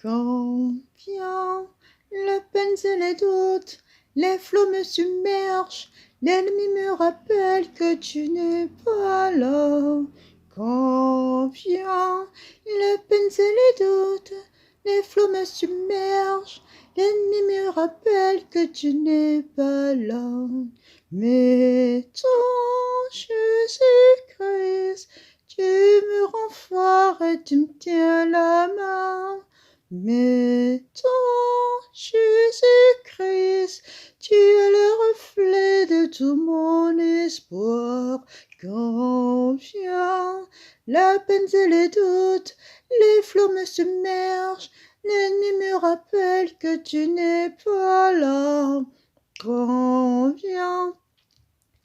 Quand vient la peine et les doutes, les flots me submergent, l'ennemi me rappelle que tu n'es pas là. Quand vient la peine et les doutes, les flots me submergent, l'ennemi me rappelle que tu n'es pas là. Mais toi, Jésus-Christ, tu me rends fort et tu me tiens la main. Mais toi, Jésus-Christ, tu es le reflet de tout mon espoir. Quand vient la peine et les doutes, les flots me submergent, l'ennemi me rappelle que tu n'es pas là. Quand vient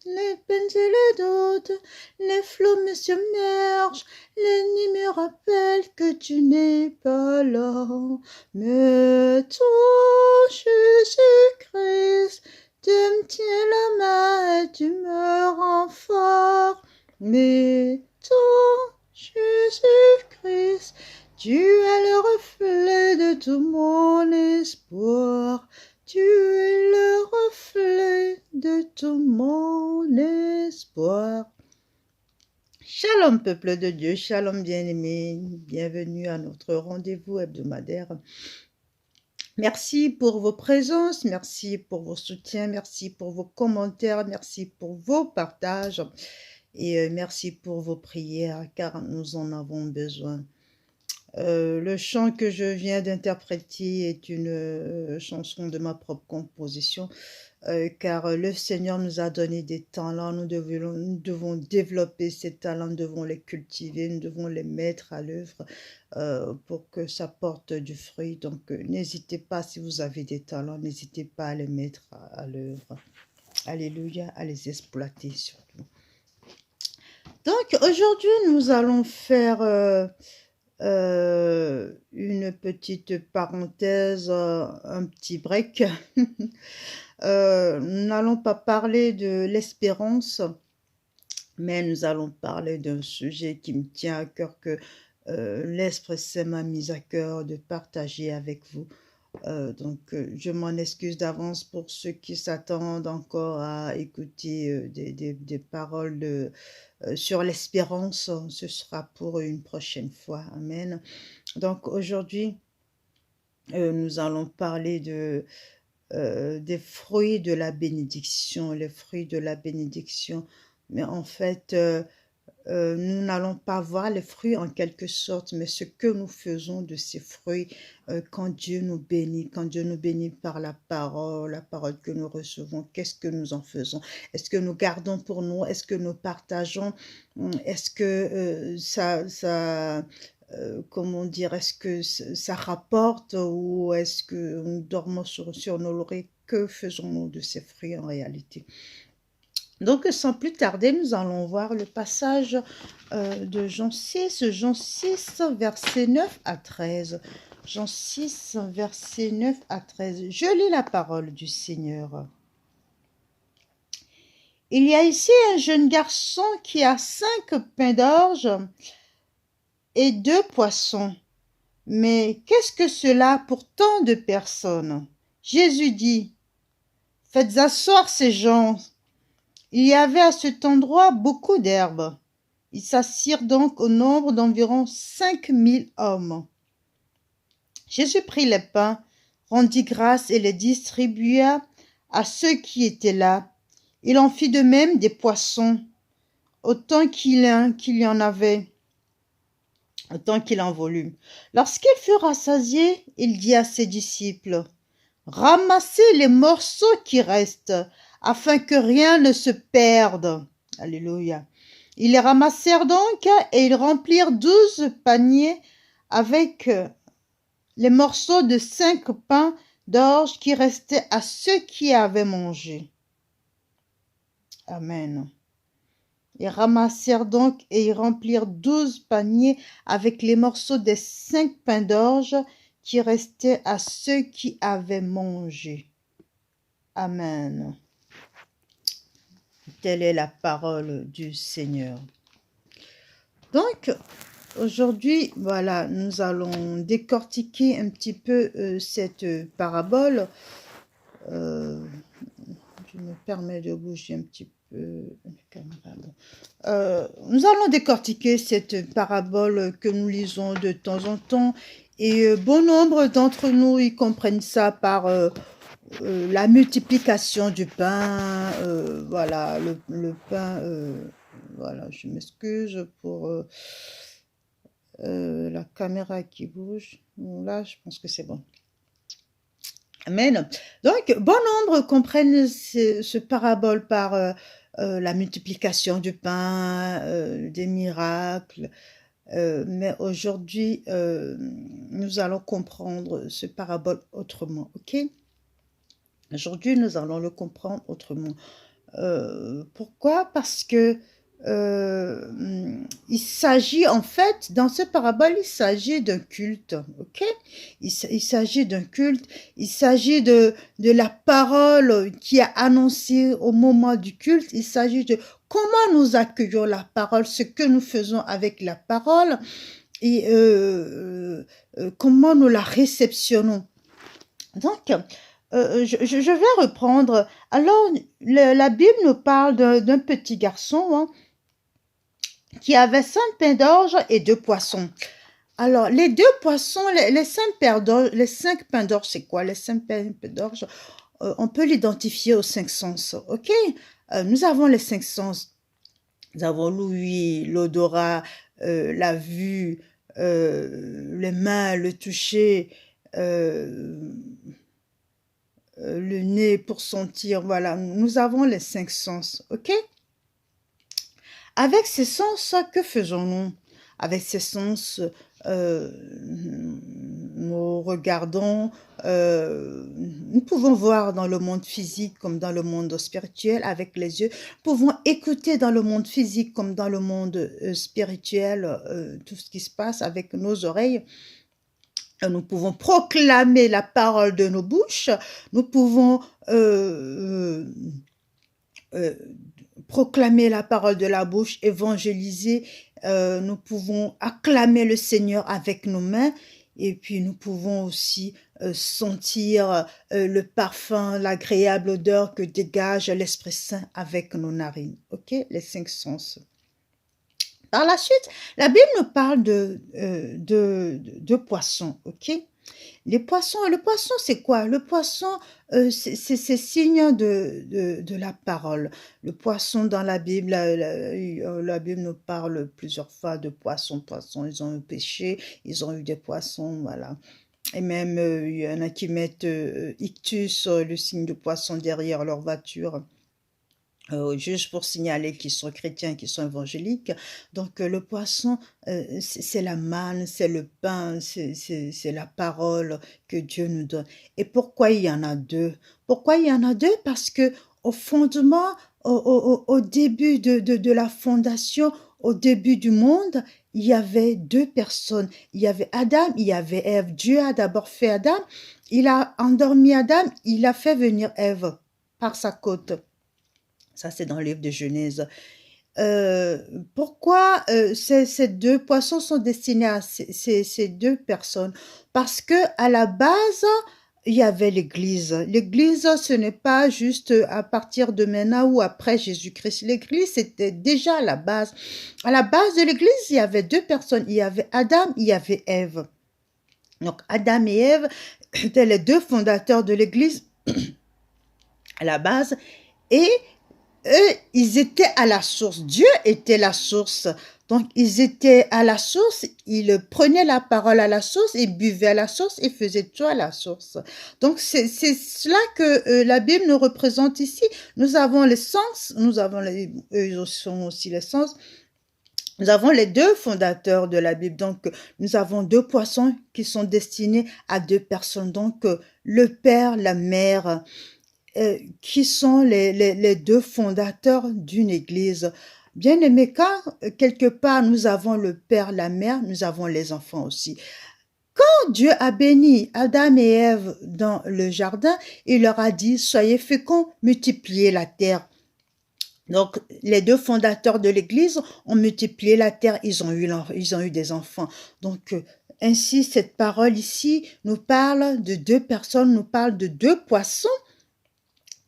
les peines et les doutes, les flots me submergent, l'ennemi me rappelle que tu n'es pas là. Mais toi, Jésus-Christ, tu me tiens la main et tu me rends fort. Mais toi, Jésus-Christ, tu es le reflet de tout mon espoir. Tu es le reflet de tout mon espoir. Shalom peuple de Dieu, shalom bien-aimés, bienvenue à notre rendez-vous hebdomadaire. Merci pour vos présences, merci pour vos soutiens, merci pour vos commentaires, merci pour vos partages et merci pour vos prières car nous en avons besoin. Le chant que je viens d'interpréter est une chanson de ma propre composition, car le Seigneur nous a donné des talents, nous devons développer ces talents, nous devons les cultiver, nous devons les mettre à l'œuvre pour que ça porte du fruit. Donc n'hésitez pas, si vous avez des talents, n'hésitez pas à les mettre à l'œuvre. Alléluia, à les exploiter surtout. Donc aujourd'hui, nous allons faire une petite parenthèse, un petit break. Nous n'allons pas parler de l'espérance, mais nous allons parler d'un sujet qui me tient à cœur, que l'Esprit Saint m'a mis à cœur de partager avec vous. Donc je m'en excuse d'avance pour ceux qui s'attendent encore à écouter des paroles sur l'espérance. Ce sera pour une prochaine fois. Amen. Donc aujourd'hui, nous allons parler des fruits de la bénédiction, les fruits de la bénédiction. Mais en fait, nous n'allons pas voir les fruits en quelque sorte, mais ce que nous faisons de ces fruits quand Dieu nous bénit par la parole que nous recevons. Qu'est-ce que nous en faisons? Est-ce que nous gardons pour nous? Est-ce que nous partageons? Est-ce que comment dire, est-ce que ça rapporte, ou est-ce que nous dormons sur nos lauriers? Que faisons-nous de ces fruits en réalité? Donc, sans plus tarder, nous allons voir le passage de Jean 6, versets 9 à 13. Jean 6, versets 9 à 13. Je lis la parole du Seigneur. Il y a ici un jeune garçon qui a 5 pains d'orge et 2 poissons. Mais qu'est-ce que cela pour tant de personnes? Jésus dit, « Faites asseoir ces gens. » Il y avait à cet endroit beaucoup d'herbes. Ils s'assirent donc au nombre d'environ 5000 hommes. Jésus prit les pains, rendit grâce et les distribua à ceux qui étaient là. Il en fit de même des poissons, autant qu'il y en avait, autant qu'il en voulut. Lorsqu'ils furent rassasiés, il dit à ses disciples, « Ramassez les morceaux qui restent, afin que rien ne se perde. » Alléluia. Ils les ramassèrent donc et ils remplirent 12 paniers avec les morceaux de 5 pains d'orge qui restaient à ceux qui avaient mangé. Amen. Ils ramassèrent donc et ils remplirent 12 paniers avec les morceaux des 5 pains d'orge qui restaient à ceux qui avaient mangé. Amen. Telle est la parole du Seigneur. Donc, Aujourd'hui, voilà, nous allons décortiquer un petit peu cette parabole. Euh, je me permets de bouger un petit peu la caméra. Bon. Nous allons décortiquer cette parabole que nous lisons de temps en temps. Et bon nombre d'entre nous, ils comprennent ça par la multiplication du pain. Voilà, le pain. Voilà, je m'excuse pour la caméra qui bouge. Bon, là, je pense que c'est bon. Amen. Donc, bon nombre comprennent ce parabole par la multiplication du pain, des miracles. Mais aujourd'hui, nous allons comprendre ce parabole autrement, ok? Aujourd'hui, nous allons le comprendre autrement. Pourquoi? Parce que il s'agit en fait, dans ce parabole, il s'agit d'un culte, ok? Il s'agit d'un culte, il s'agit de la parole qui est annoncée au moment du culte, il s'agit de comment nous accueillons la parole, ce que nous faisons avec la parole et comment nous la réceptionnons. Donc, je vais reprendre. Alors, la Bible nous parle d'un petit garçon hein, qui avait 5 pains d'orge et 2 poissons. Alors, les 2 poissons, les 5 pains d'orge, c'est quoi? Les 5 pains d'orge, on peut l'identifier aux 5 sens, ok? Nous avons les 5 sens. Nous avons l'ouïe, l'odorat, la vue, les mains, le toucher, le nez pour sentir, voilà, nous avons les 5 sens, ok? Avec ces sens, que faisons-nous? Avec ces sens, nous regardons, nous pouvons voir dans le monde physique comme dans le monde spirituel avec les yeux, nous pouvons écouter dans le monde physique comme dans le monde spirituel tout ce qui se passe avec nos oreilles. Nous pouvons proclamer la parole de nos bouches, nous pouvons proclamer la parole de la bouche, évangéliser, nous pouvons acclamer le Seigneur avec nos mains et puis nous pouvons aussi sentir le parfum, l'agréable odeur que dégage l'Esprit Saint avec nos narines. Ok, les 5 sens. Par la suite, la Bible nous parle de poissons, ok? Les poissons, le poisson, c'est quoi? Le poisson, c'est signe de la parole. Le poisson dans la Bible, la Bible nous parle plusieurs fois de poissons. Poissons, ils ont eu péché, ils ont eu des poissons, voilà. Et même, il y en a qui mettent ictus, le signe de poisson derrière leur voiture. Juste pour signaler qu'ils sont chrétiens, qu'ils sont évangéliques. Donc, le poisson, c'est la manne, c'est le pain, c'est la parole que Dieu nous donne. Et pourquoi il y en a deux? Pourquoi il y en a deux? Parce que au fondement, au début de la fondation, au début du monde, il y avait 2 personnes. Il y avait Adam, il y avait Ève. Dieu a d'abord fait Adam, il a endormi Adam, il a fait venir Ève par sa côte. Ça, c'est dans le livre de Genèse. Pourquoi ces 2 poissons sont destinés à ces 2 personnes? Parce que à la base, il y avait l'Église. L'Église, ce n'est pas juste à partir de maintenant ou après Jésus-Christ. L'Église, c'était déjà à la base. À la base de l'Église, il y avait 2 personnes. Il y avait Adam, il y avait Ève. Donc, Adam et Ève étaient les 2 fondateurs de l'Église à la base. Et eux, ils étaient à la source. Dieu était la source. Donc, ils étaient à la source, ils prenaient la parole à la source, ils buvaient à la source, ils faisaient tout à la source. Donc, c'est cela que la Bible nous représente ici. Nous avons les sens, eux sont aussi les sens. Nous avons les 2 fondateurs de la Bible. Donc, nous avons 2 poissons qui sont destinés à 2 personnes. Donc, le Père, la Mère, qui sont les 2 fondateurs d'une église. Bien aimé, car quelque part nous avons le Père, la Mère, nous avons les enfants aussi. Quand Dieu a béni Adam et Ève dans le jardin, il leur a dit, soyez féconds, multipliez la terre. Donc, les deux fondateurs de l'Église ont multiplié la terre, ils ont eu des enfants. Donc, ainsi, cette parole ici nous parle de deux personnes, nous parle de deux poissons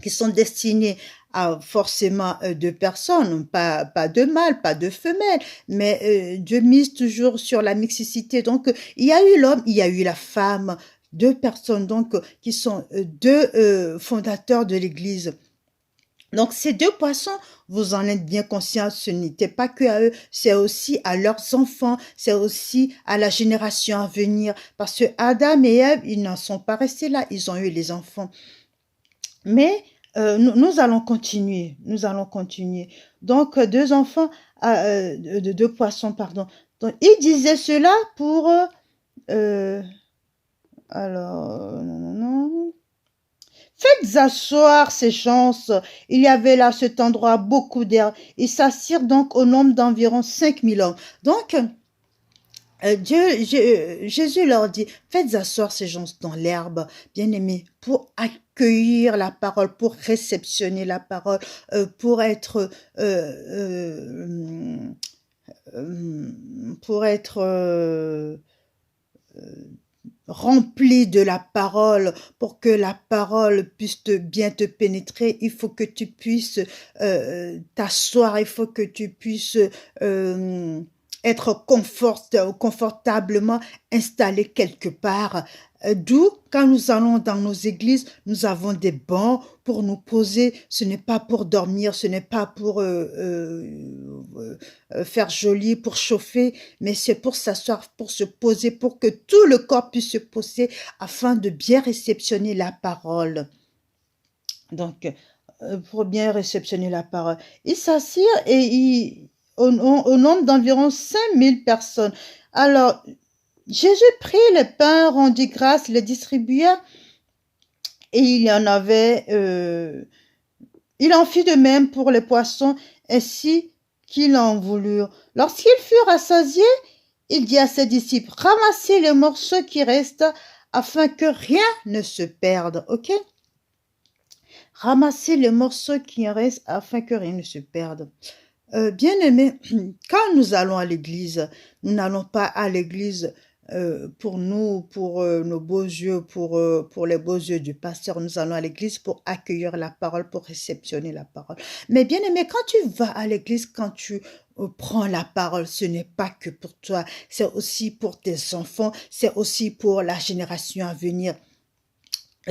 qui sont destinés à forcément deux personnes, pas de mâle, pas de femelle, mais Dieu mise toujours sur la mixité. Donc, il y a eu l'homme, il y a eu la femme, deux personnes donc qui sont deux fondateurs de l'Église. Donc, ces deux poissons, vous en êtes bien conscients, ce n'était pas que à eux, c'est aussi à leurs enfants, c'est aussi à la génération à venir. Parce que Adam et Ève, ils n'en sont pas restés là, ils ont eu les enfants. Mais nous allons continuer, nous allons continuer. Donc, deux enfants, deux poissons, pardon. Donc, il disait cela pour... alors, non. Faites asseoir ces gens. Il y avait là, cet endroit, beaucoup d'air. Ils s'assirent donc au nombre d'environ 5000 hommes. Donc, Jésus leur dit, faites asseoir ces gens dans l'herbe, bien-aimés, pour accueillir la parole, pour réceptionner la parole, pour être... pour être rempli de la parole, pour que la parole puisse bien te pénétrer, il faut que tu puisses t'asseoir, il faut que tu puisses être confortablement installé quelque part. D'où, quand nous allons dans nos églises, nous avons des bancs pour nous poser. Ce n'est pas pour dormir, ce n'est pas pour faire joli, pour chauffer, mais c'est pour s'asseoir, pour se poser, pour que tout le corps puisse se poser afin de bien réceptionner la parole. Donc, pour bien réceptionner la parole. Ils s'assirent et au nombre d'environ 5000 personnes. Alors, Jésus prit le pain, rendit grâce, le distribua, et il y en avait, il en fit de même pour les poissons, ainsi qu'ils en voulurent. Lorsqu'ils furent rassasiés, il dit à ses disciples, ramassez les morceaux qui restent, afin que rien ne se perde, ok? Ramassez les morceaux qui restent, afin que rien ne se perde. Bien-aimés, quand nous allons à l'église, nous n'allons pas à l'église pour nous, pour nos beaux yeux, pour les beaux yeux du pasteur. Nous allons à l'église pour accueillir la parole, pour réceptionner la parole. Mais bien-aimé, quand tu vas à l'église, quand tu prends la parole, ce n'est pas que pour toi, c'est aussi pour tes enfants, c'est aussi pour la génération à venir.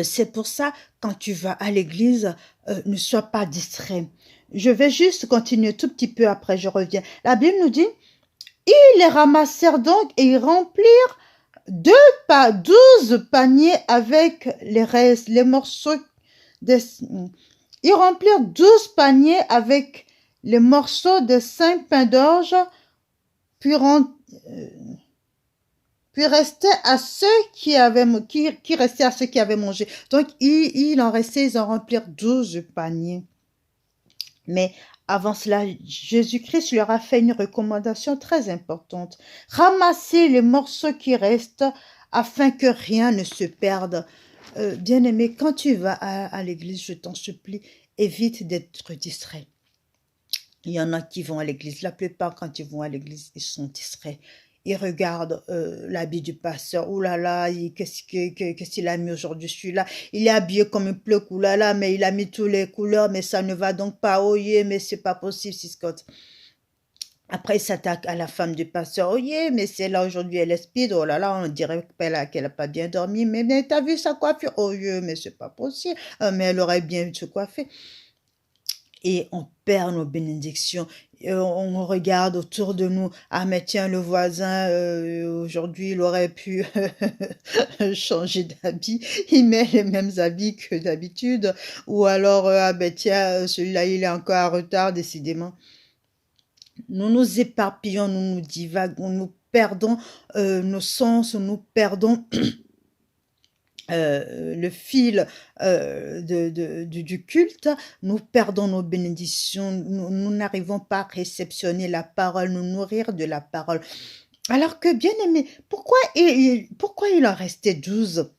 C'est pour ça, quand tu vas à l'église, ne sois pas distrait. Je vais juste continuer tout petit peu, après je reviens. La Bible nous dit, ils les ramassèrent donc et ils remplirent 12 paniers avec les restes, les morceaux. Ils remplirent 12 paniers avec les morceaux de 5 pains d'orge, puis restait à ceux qui restaient à ceux qui avaient mangé. Donc, il en restait, ils en remplirent 12 paniers. Mais avant cela, Jésus-Christ leur a fait une recommandation très importante. Ramassez les morceaux qui restent afin que rien ne se perde. Bien-aimé, quand tu vas à l'église, je t'en supplie, évite d'être distrait. Il y en a qui vont à l'église. La plupart, quand ils vont à l'église, ils sont distraits. Ils regardent l'habit du pasteur. Ouh là là, qu'est-ce qu'il a mis aujourd'hui celui-là? Il est habillé comme un pleuc, ouh là là, mais il a mis toutes les couleurs, mais ça ne va donc pas. Oh yeah, mais c'est pas possible, si Scott. Après, il s'attaque à la femme du pasteur. Oh yeah, mais c'est là aujourd'hui, elle est speed. Oh là là, on dirait qu'elle a pas bien dormi. Mais t'as vu sa coiffure? Oh yeah, mais c'est pas possible. Mais elle aurait bien se coiffer. Et on perd nos bénédictions. On regarde autour de nous. Ah, mais tiens, le voisin, aujourd'hui, il aurait pu changer d'habit. Il met les mêmes habits que d'habitude. Ou alors, ah, ben tiens, celui-là, il est encore en retard, décidément. Nous nous éparpillons, nous nous divaguons, nous perdons nos sens, nous perdons le fil du culte, nous perdons nos bénédictions, nous n'arrivons pas à réceptionner la parole, nous nourrir de la parole. Alors que, bien aimé, pourquoi il en restait 12?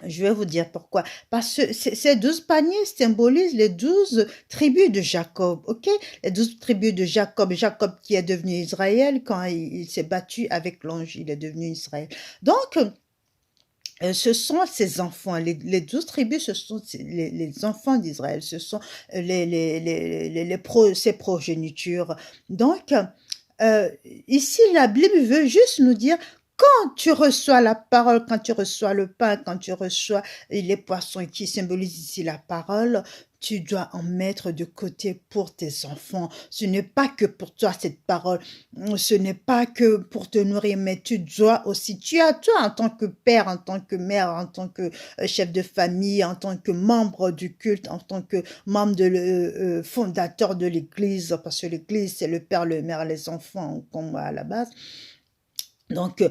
Je vais vous dire pourquoi. Parce que ces 12 paniers symbolisent les 12 tribus de Jacob, ok? Les 12 tribus de Jacob. Jacob qui est devenu Israël quand il s'est battu avec l'ange, il est devenu Israël. Donc, ce sont ces enfants, les 12 tribus, ce sont les enfants d'Israël, ce sont ces progénitures. Donc, euh, ici, la Bible veut juste nous dire, quand tu reçois la parole, quand tu reçois le pain, quand tu reçois les poissons qui symbolisent ici la parole, tu dois en mettre de côté pour tes enfants. Ce n'est pas que pour toi cette parole, ce n'est pas que pour te nourrir, mais tu dois aussi, tu as toi en tant que père, en tant que mère, en tant que chef de famille, en tant que membre du culte, en tant que membre fondateur de l'Église, parce que l'Église c'est le père, le mère, les enfants, comme à la base. Donc,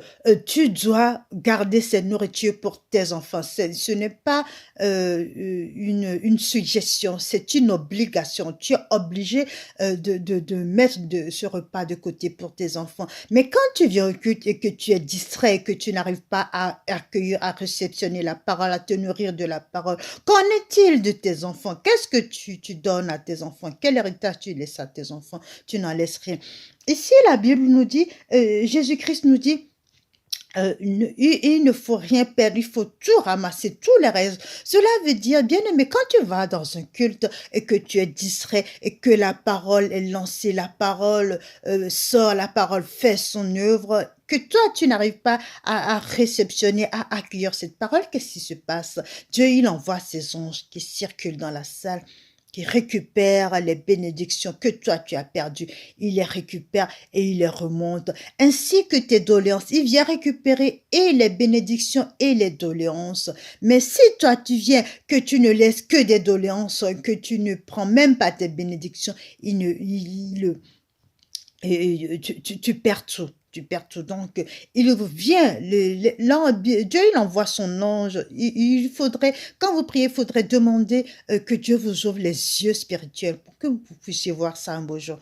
tu dois garder cette nourriture pour tes enfants. Ce n'est pas une suggestion, c'est une obligation. Tu es obligé de mettre ce repas de côté pour tes enfants. Mais quand tu viens au culte et que tu es distrait, que tu n'arrives pas à accueillir, à réceptionner la parole, à te nourrir de la parole, qu'en est-il de tes enfants? Qu'est-ce que tu donnes à tes enfants? Quel héritage tu laisses à tes enfants? Tu n'en laisses rien. Ici, la Bible nous dit, Jésus-Christ nous dit, il ne faut rien perdre, il faut tout ramasser, tous les restes. Cela veut dire, bien aimé, quand tu vas dans un culte et que tu es distrait et que la parole est lancée, la parole sort, la parole fait son œuvre, que toi, tu n'arrives pas à réceptionner, à accueillir cette parole, qu'est-ce qui se passe? Dieu, il envoie ses anges qui circulent dans la salle, qui récupère les bénédictions que toi tu as perdues. Il les récupère et il les remonte, ainsi que tes doléances. Il vient récupérer et les bénédictions et les doléances. Mais si toi tu viens, que tu ne laisses que des doléances, que tu ne prends même pas tes bénédictions, tu perds tout. Tu perds tout. Donc, il vient, Dieu, il envoie son ange. Il faudrait, quand vous priez, il faudrait demander que Dieu vous ouvre les yeux spirituels pour que vous puissiez voir ça un beau jour.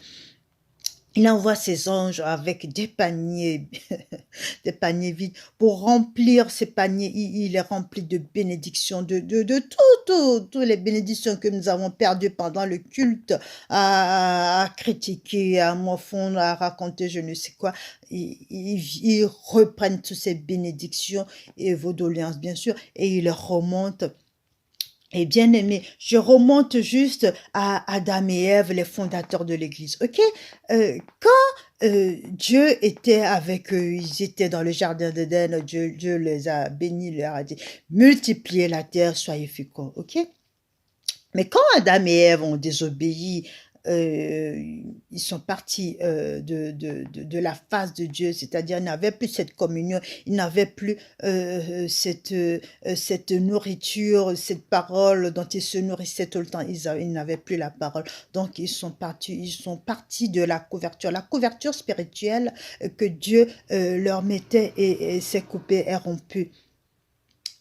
Il envoie ses anges avec des paniers, des paniers vides pour remplir ces paniers. Il est rempli de bénédictions, de toutes les bénédictions que nous avons perdues pendant le culte, à critiquer, à morfondre, à raconter je ne sais quoi. Ils reprennent toutes ces bénédictions et vos doléances, bien sûr, et ils les remontent. Et bien aimé, je remonte juste à Adam et Ève, les fondateurs de l'Église. Ok, quand Dieu était avec eux, ils étaient dans le jardin d'Éden. Dieu les a bénis, leur a dit multipliez la terre, soyez féconds. Ok, mais quand Adam et Ève ont désobéi, ils sont partis de la face de Dieu, c'est-à-dire ils n'avaient plus cette communion, ils n'avaient plus cette nourriture, cette parole dont ils se nourrissaient tout le temps, ils n'avaient plus la parole. Donc ils sont partis de la couverture spirituelle que Dieu leur mettait et s'est coupée, est rompue.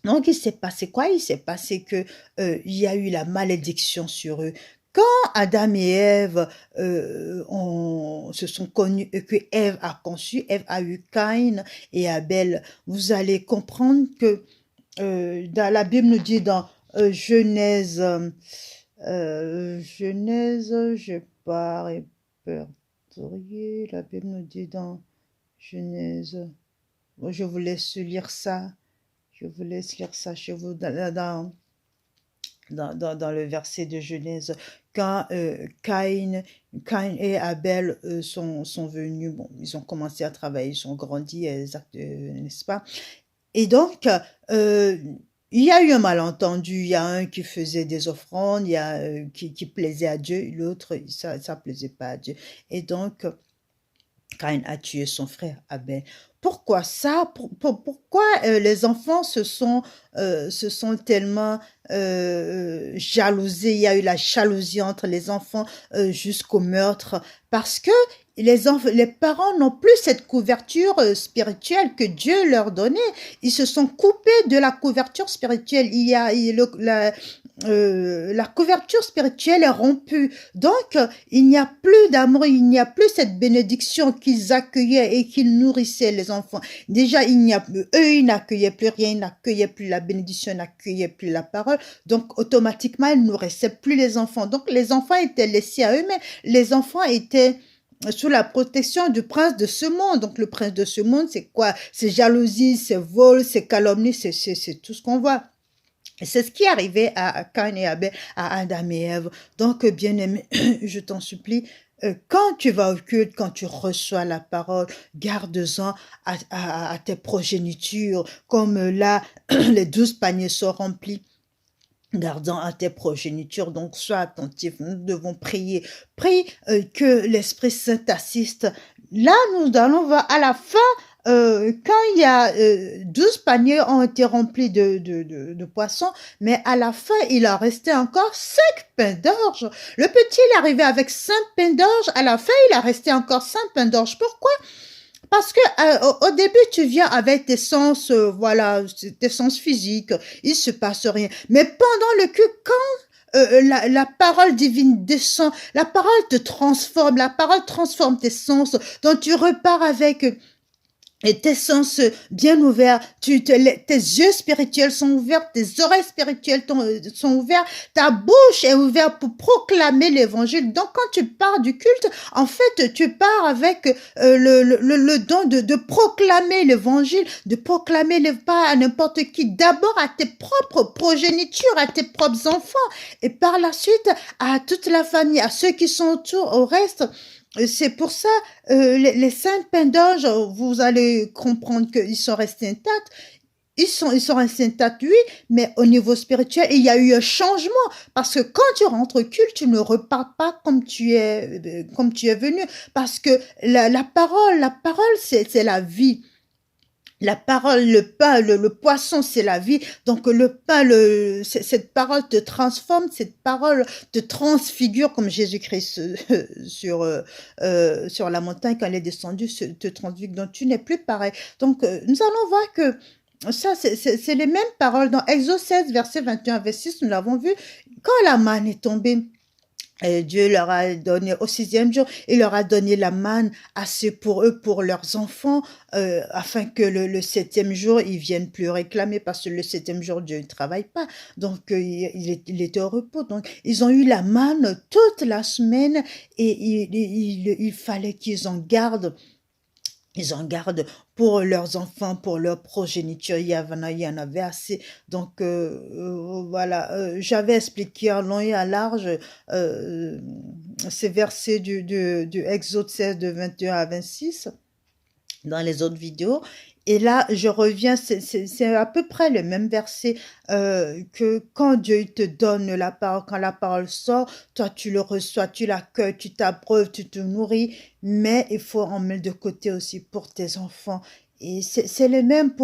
Donc, il s'est passé quoi? Il s'est passé que il y a eu la malédiction sur eux. Quand Adam et Ève se sont connus, que Ève a conçu, Ève a eu Caïn et Abel, vous allez comprendre que dans la Bible nous dit dans Genèse, je pars répertorier, la Bible nous dit dans Genèse, bon, je vous laisse lire ça. Je vous laisse lire ça chez vous dans le verset de Genèse. Quand Caïn et Abel sont venus, bon, ils ont commencé à travailler, ils ont grandi, n'est-ce pas? Et donc, il y a eu un malentendu. Il y a un qui faisait des offrandes, il y a qui plaisait à Dieu, l'autre, ça plaisait pas à Dieu. Et donc, Caïn a tué son frère Abel. Pourquoi ça? Pourquoi les enfants se sont tellement jalousés? Il y a eu la jalousie entre les enfants jusqu'au meurtre parce que les parents n'ont plus cette couverture spirituelle que Dieu leur donnait. Ils se sont coupés de la couverture spirituelle. la couverture spirituelle est rompue. Donc, il n'y a plus d'amour, il n'y a plus cette bénédiction qu'ils accueillaient et qu'ils nourrissaient les enfants. Déjà, ils n'accueillaient plus rien, ils n'accueillaient plus la bénédiction, ils n'accueillaient plus la parole. Donc, automatiquement, ils ne nourrissaient plus les enfants. Donc, les enfants étaient laissés à eux-mêmes. Les enfants étaient sous la protection du prince de ce monde. Donc, le prince de ce monde, c'est quoi? C'est jalousie, c'est vol, c'est calomnie, c'est tout ce qu'on voit. C'est ce qui est arrivé à Caïn et Abel, à Adam et Ève. Donc, bien-aimé, je t'en supplie, quand tu vas au culte, quand tu reçois la parole, garde-en à tes progénitures. Comme là, les 12 paniers sont remplis. Gardant à tes progénitures, donc sois attentif, nous devons prier. Prie que l'Esprit Saint t'assiste. Là, nous allons voir à la fin, quand il y a 12 paniers ont été remplis de poissons, mais à la fin, il en restait encore 5 pains d'orge. Le petit, il est arrivé avec 5 pains d'orge, à la fin, il a resté encore 5 pains d'orge. Pourquoi? Parce que au début, tu viens avec tes sens, voilà, tes sens physiques, il se passe rien. Mais pendant le culte, quand la parole divine descend, la parole te transforme, la parole transforme tes sens, donc tu repars avec et tes sens bien ouverts, tes yeux spirituels sont ouverts, tes oreilles spirituelles sont ouvertes, ta bouche est ouverte pour proclamer l'évangile. Donc quand tu pars du culte, en fait, tu pars avec le don de proclamer l'évangile, de proclamer pas à n'importe qui, d'abord à tes propres progénitures, à tes propres enfants, et par la suite à toute la famille, à ceux qui sont autour, au reste. C'est pour ça, les 5 pains d'orge, vous allez comprendre qu'ils sont restés intacts. Ils sont restés intacts, oui, mais au niveau spirituel, il y a eu un changement. Parce que quand tu rentres au culte, tu ne repars pas comme tu es venu. Parce que la parole, c'est la vie. La parole, le pain, le poisson, c'est la vie. Donc le pain, cette parole te transforme, cette parole te transfigure comme Jésus-Christ sur la montagne quand il est descendu, te transfigure. Donc tu n'es plus pareil. Donc nous allons voir que ça, c'est les mêmes paroles. Dans Exode 16, verset 21 à 26, nous l'avons vu. Quand la manne est tombée, et Dieu leur a donné au 6e jour, il leur a donné la manne assez pour eux, pour leurs enfants, afin que le 7e jour, ils viennent plus réclamer, parce que le 7e jour, Dieu ne travaille pas. Donc, il était au repos. Donc, ils ont eu la manne toute la semaine et il fallait qu'ils en gardent. Ils en gardent pour leurs enfants, pour leur progéniture. Il y en avait assez. Donc, voilà. J'avais expliqué en long et en large ces versets du Exode 16 de 21 à 26 dans les autres vidéos. Et là, je reviens, c'est à peu près le même verset que quand Dieu te donne la parole, quand la parole sort, toi tu le reçois, tu l'accueilles, tu t'abreuves, tu te nourris, mais il faut en mettre de côté aussi pour tes enfants. Et c'est le même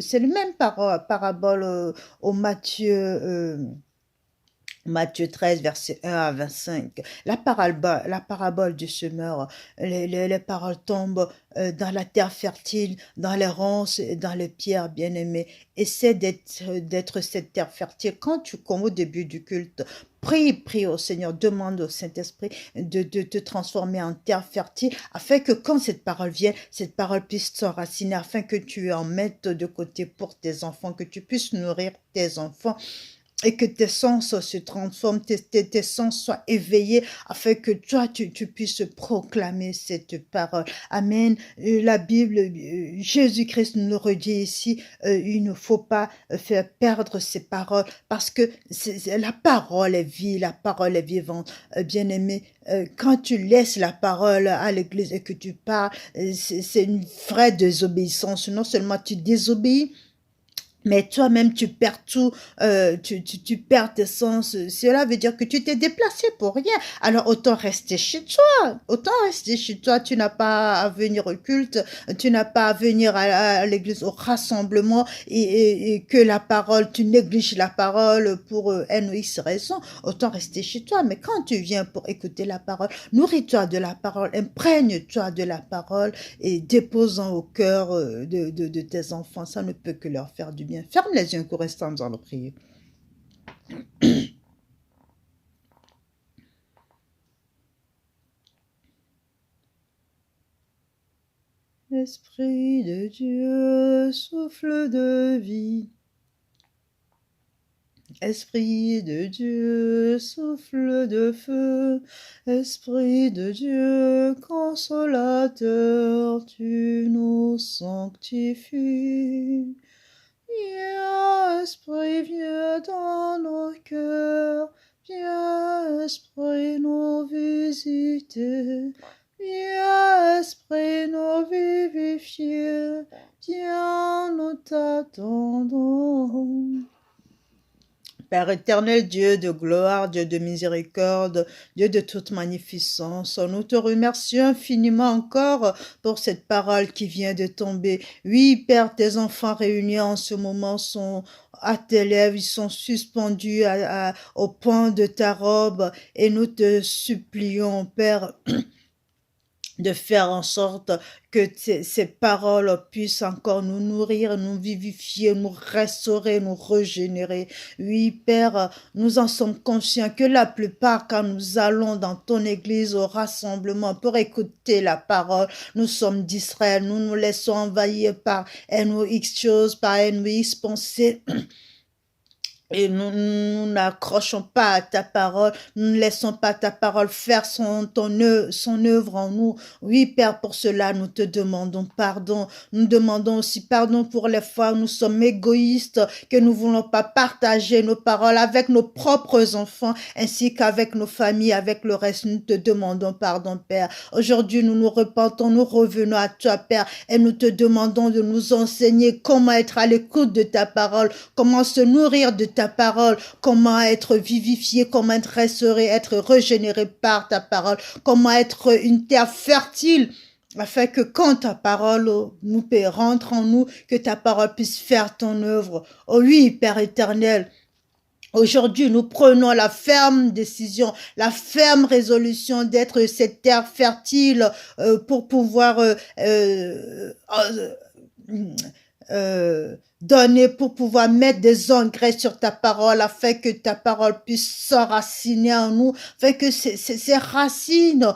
c'est le même parabole au Matthieu 13, verset 1 à 25. La parabole du semeur, les paroles tombent dans la terre fertile, dans les ronces, dans les pierres bien-aimées. Essaie d'être cette terre fertile. Comme au début du culte, prie au Seigneur, demande au Saint-Esprit de te transformer en terre fertile, afin que quand cette parole vienne, cette parole puisse s'enraciner, afin que tu en mettes de côté pour tes enfants, que tu puisses nourrir tes enfants et que tes sens se transforment, tes sens soient éveillés afin que toi, tu puisses proclamer cette parole. Amen. La Bible, Jésus-Christ nous le redit ici, il ne faut pas faire perdre ces paroles parce que la parole est vie, la parole est vivante. Bien-aimé, quand tu laisses la parole à l'église et que tu parles, c'est une vraie désobéissance. Non seulement tu désobéis, mais toi-même, tu perds tout, tu perds tes sens. Cela veut dire que tu t'es déplacé pour rien. Alors, autant rester chez toi. Autant rester chez toi. Tu n'as pas à venir au culte. Tu n'as pas à venir à l'église, au rassemblement. Et que la parole, tu négliges la parole pour N ou X raison. Autant rester chez toi. Mais quand tu viens pour écouter la parole, nourris-toi de la parole. Imprègne-toi de la parole et dépose-en au cœur de tes enfants. Ça ne peut que leur faire du bien. Ferme les yeux un court instant, nous allons prier. Esprit de Dieu, souffle de vie. Esprit de Dieu, souffle de feu, Esprit de Dieu, consolateur, tu nous sanctifies. Viens, Esprit, viens dans nos cœurs, viens, Esprit, nous visiter, viens, Esprit, nous vivifier, viens, nous t'attendons. Père éternel, Dieu de gloire, Dieu de miséricorde, Dieu de toute magnificence, nous te remercions infiniment encore pour cette parole qui vient de tomber. Oui, Père, tes enfants réunis en ce moment sont à tes lèvres, ils sont suspendus au pan de ta robe et nous te supplions, Père, de faire en sorte que ces paroles puissent encore nous nourrir, nous vivifier, nous restaurer, nous régénérer. Oui, Père, nous en sommes conscients que la plupart, quand nous allons dans ton église au rassemblement pour écouter la parole, nous sommes distraits, nous nous laissons envahir par NOX choses, par NOX pensées. Et nous n'accrochons pas à ta parole, nous ne laissons pas ta parole faire son œuvre en nous. Oui, Père, pour cela, nous te demandons pardon. Nous demandons aussi pardon pour les fois où nous sommes égoïstes, que nous ne voulons pas partager nos paroles avec nos propres enfants, ainsi qu'avec nos familles, avec le reste. Nous te demandons pardon, Père. Aujourd'hui, nous nous repentons, nous revenons à toi, Père, et nous te demandons de nous enseigner comment être à l'écoute de ta parole, comment se nourrir de ta parole, comment être vivifié, comment être restauré, être régénéré par ta parole, comment être une terre fertile, afin que quand ta parole nous rentre en nous, que ta parole puisse faire ton œuvre. Oh oui, Père éternel, aujourd'hui, nous prenons la ferme décision, la ferme résolution d'être cette terre fertile pour pouvoir donner, pour pouvoir mettre des engrais sur ta parole, afin que ta parole puisse s'enraciner en nous, afin que ces racines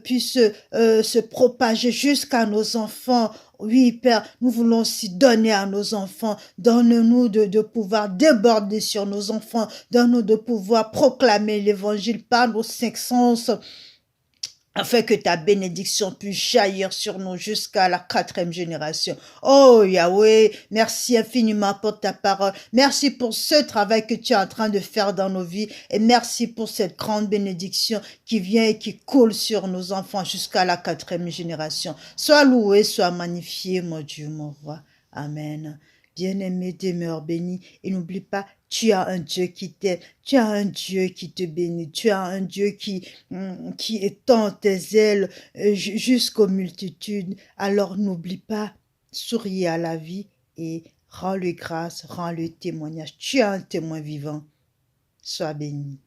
puissent se propager jusqu'à nos enfants. Oui, Père, nous voulons aussi donner à nos enfants. Donne-nous de pouvoir déborder sur nos enfants. Donne-nous de pouvoir proclamer l'évangile par nos cinq sens, afin que ta bénédiction puisse jaillir sur nous jusqu'à la 4e génération. Oh Yahweh, merci infiniment pour ta parole. Merci pour ce travail que tu es en train de faire dans nos vies. Et merci pour cette grande bénédiction qui vient et qui coule sur nos enfants jusqu'à la 4e génération. Sois loué, sois magnifié, mon Dieu, mon roi. Amen. Bien-aimé, demeure béni et n'oublie pas, tu as un Dieu qui t'aime, tu as un Dieu qui te bénit, tu as un Dieu qui étend tes ailes jusqu'aux multitudes. Alors n'oublie pas, souris à la vie et rends-le grâce, rends-le témoignage. Tu as un témoin vivant. Sois béni.